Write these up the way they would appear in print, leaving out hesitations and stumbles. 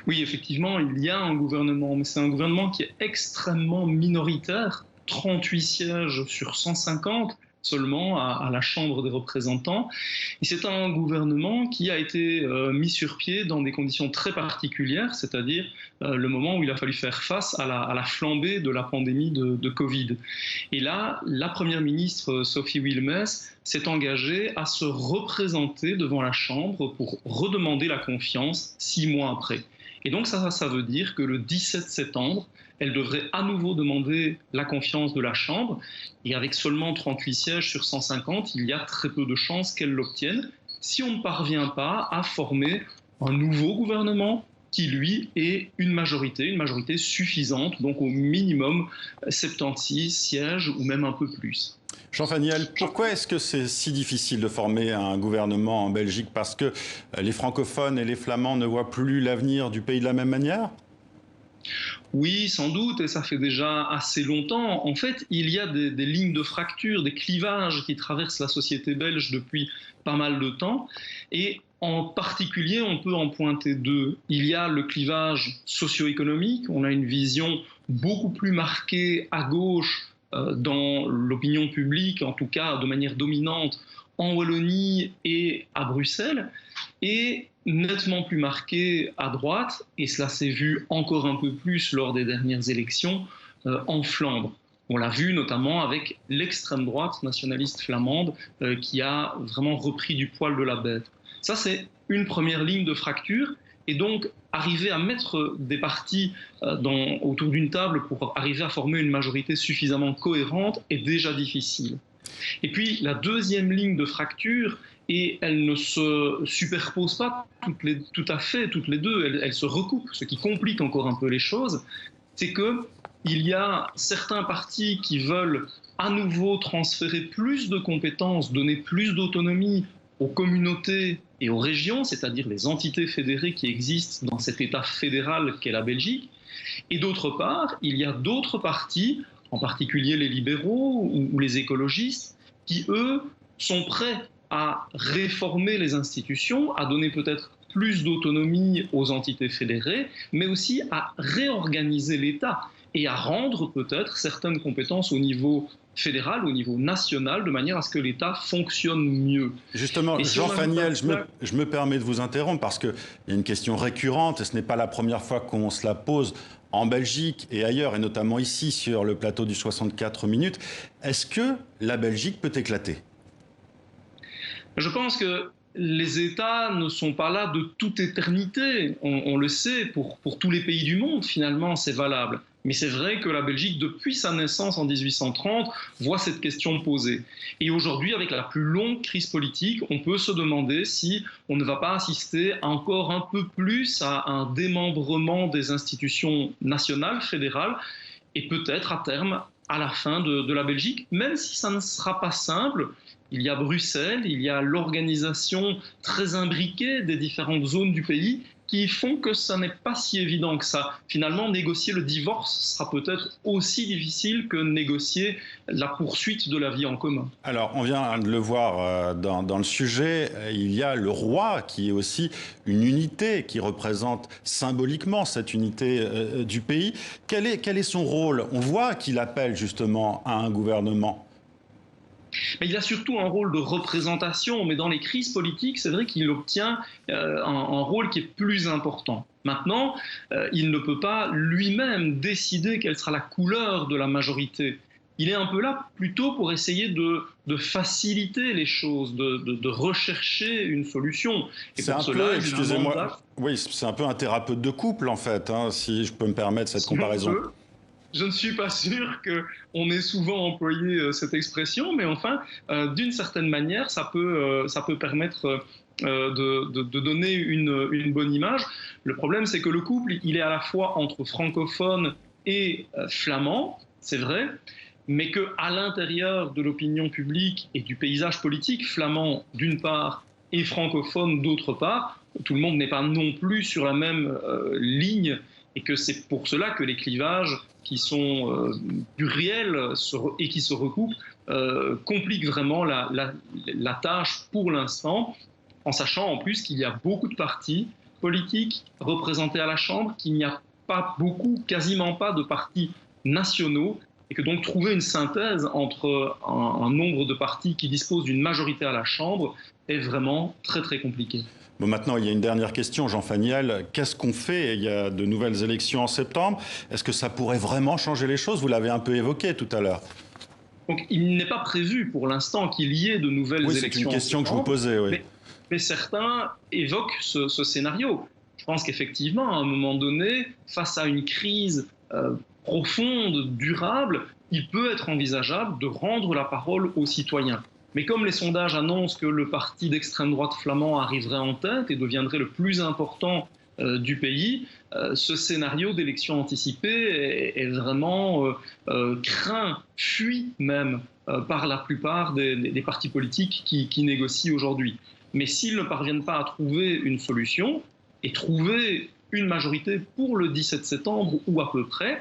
Oui, effectivement, il y a un gouvernement, mais c'est un gouvernement qui est extrêmement minoritaire, 38 sièges sur 150 seulement à la Chambre des représentants. Et c'est un gouvernement qui a été mis sur pied dans des conditions très particulières, c'est-à-dire le moment où il a fallu faire face à la flambée de la pandémie de Covid. Et là, la première ministre Sophie Wilmès s'est engagée à se représenter devant la Chambre pour redemander la confiance 6 mois après. Et donc ça veut dire que le 17 septembre, elle devrait à nouveau demander la confiance de la Chambre. Et avec seulement 38 sièges sur 150, il y a très peu de chances qu'elle l'obtienne si on ne parvient pas à former un nouveau gouvernement qui, lui, ait une majorité suffisante, donc au minimum 76 sièges ou même un peu plus. Jean Faniel, pourquoi est-ce que c'est si difficile de former un gouvernement en Belgique? Parce que les francophones et les flamands ne voient plus l'avenir du pays de la même manière? Oui, sans doute, et ça fait déjà assez longtemps. En fait, il y a des lignes de fracture, des clivages qui traversent la société belge depuis pas mal de temps. Et en particulier, on peut en pointer deux. Il y a le clivage socio-économique. On a une vision beaucoup plus marquée à gauche dans l'opinion publique, en tout cas de manière dominante, en Wallonie et à Bruxelles, et nettement plus marquée à droite, et cela s'est vu encore un peu plus lors des dernières élections, en Flandre. On l'a vu notamment avec l'extrême droite nationaliste flamande qui a vraiment repris du poil de la bête. Ça, c'est une première ligne de fracture. Et donc, arriver à mettre des partis autour d'une table pour arriver à former une majorité suffisamment cohérente est déjà difficile. Et puis, la deuxième ligne de fracture, et elles ne se superposent pas tout à fait toutes les deux, elles se recoupent, ce qui complique encore un peu les choses, c'est qu'il y a certains partis qui veulent à nouveau transférer plus de compétences, donner plus d'autonomie aux communautés et aux régions, c'est-à-dire les entités fédérées qui existent dans cet État fédéral qu'est la Belgique. Et d'autre part, il y a d'autres partis, en particulier les libéraux ou les écologistes, qui, eux, sont prêts à réformer les institutions, à donner peut-être plus d'autonomie aux entités fédérées, mais aussi à réorganiser l'État et à rendre peut-être certaines compétences au niveau fédéral, au niveau national, de manière à ce que l'État fonctionne mieux. Justement, Jean Faniel, je me permets de vous interrompre parce qu'il y a une question récurrente et ce n'est pas la première fois qu'on se la pose en Belgique et ailleurs, et notamment ici sur le plateau du 64 minutes. Est-ce que la Belgique peut éclater? Je pense que les États ne sont pas là de toute éternité. On le sait, pour tous les pays du monde, finalement, c'est valable. Mais c'est vrai que la Belgique, depuis sa naissance en 1830, voit cette question posée. Et aujourd'hui, avec la plus longue crise politique, on peut se demander si on ne va pas assister encore un peu plus à un démembrement des institutions nationales, fédérales, et peut-être à terme à la fin de la Belgique, même si ça ne sera pas simple. Il y a Bruxelles, il y a l'organisation très imbriquée des différentes zones du pays qui font que ça n'est pas si évident que ça. Finalement, négocier le divorce sera peut-être aussi difficile que négocier la poursuite de la vie en commun. Alors, on vient de le voir dans le sujet, il y a le roi qui est aussi une unité qui représente symboliquement cette unité du pays. Quel est son rôle? On voit qu'il appelle justement à un gouvernement. Mais il a surtout un rôle de représentation, mais dans les crises politiques, c'est vrai qu'il obtient un rôle qui est plus important. Maintenant, il ne peut pas lui-même décider quelle sera la couleur de la majorité. Il est un peu là plutôt pour essayer de faciliter les choses, de rechercher une solution. Et C'est pour un cela, peu, excusez-moi, oui, c'est un peu un thérapeute de couple en fait, hein, si je peux me permettre cette comparaison. Je ne suis pas sûr qu'on ait souvent employé cette expression, mais enfin, d'une certaine manière, ça peut permettre de donner une bonne image. Le problème, c'est que le couple, il est à la fois entre francophone et flamand, c'est vrai, mais qu'à l'intérieur de l'opinion publique et du paysage politique, flamand d'une part et francophone d'autre part, tout le monde n'est pas non plus sur la même ligne, et que c'est pour cela que les clivages qui sont pluriels et qui se recoupent compliquent vraiment la tâche pour l'instant, en sachant en plus qu'il y a beaucoup de partis politiques représentés à la Chambre, qu'il n'y a pas beaucoup, quasiment pas de partis nationaux, et que donc trouver une synthèse entre un nombre de partis qui disposent d'une majorité à la Chambre est vraiment très très compliqué. Bon, maintenant, il y a une dernière question, Jean Faniel. Qu'est-ce qu'on fait? Il y a de nouvelles élections en septembre. Est-ce que ça pourrait vraiment changer les choses? Vous l'avez un peu évoqué tout à l'heure. Donc il n'est pas prévu pour l'instant qu'il y ait de nouvelles élections. C'est une question que je vous posais, oui. Mais certains évoquent ce scénario. Je pense qu'effectivement, à un moment donné, face à une crise profonde, durable, il peut être envisageable de rendre la parole aux citoyens. Mais comme les sondages annoncent que le parti d'extrême droite flamand arriverait en tête et deviendrait le plus important du pays, ce scénario d'élection anticipée est vraiment craint, fui même par la plupart des partis politiques qui négocient aujourd'hui. Mais s'ils ne parviennent pas à trouver une solution et trouver une majorité pour le 17 septembre ou à peu près,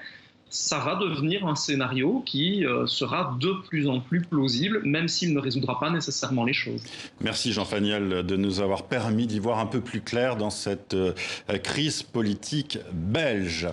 ça va devenir un scénario qui sera de plus en plus plausible, même s'il ne résoudra pas nécessairement les choses. Merci Jean Faniel de nous avoir permis d'y voir un peu plus clair dans cette crise politique belge.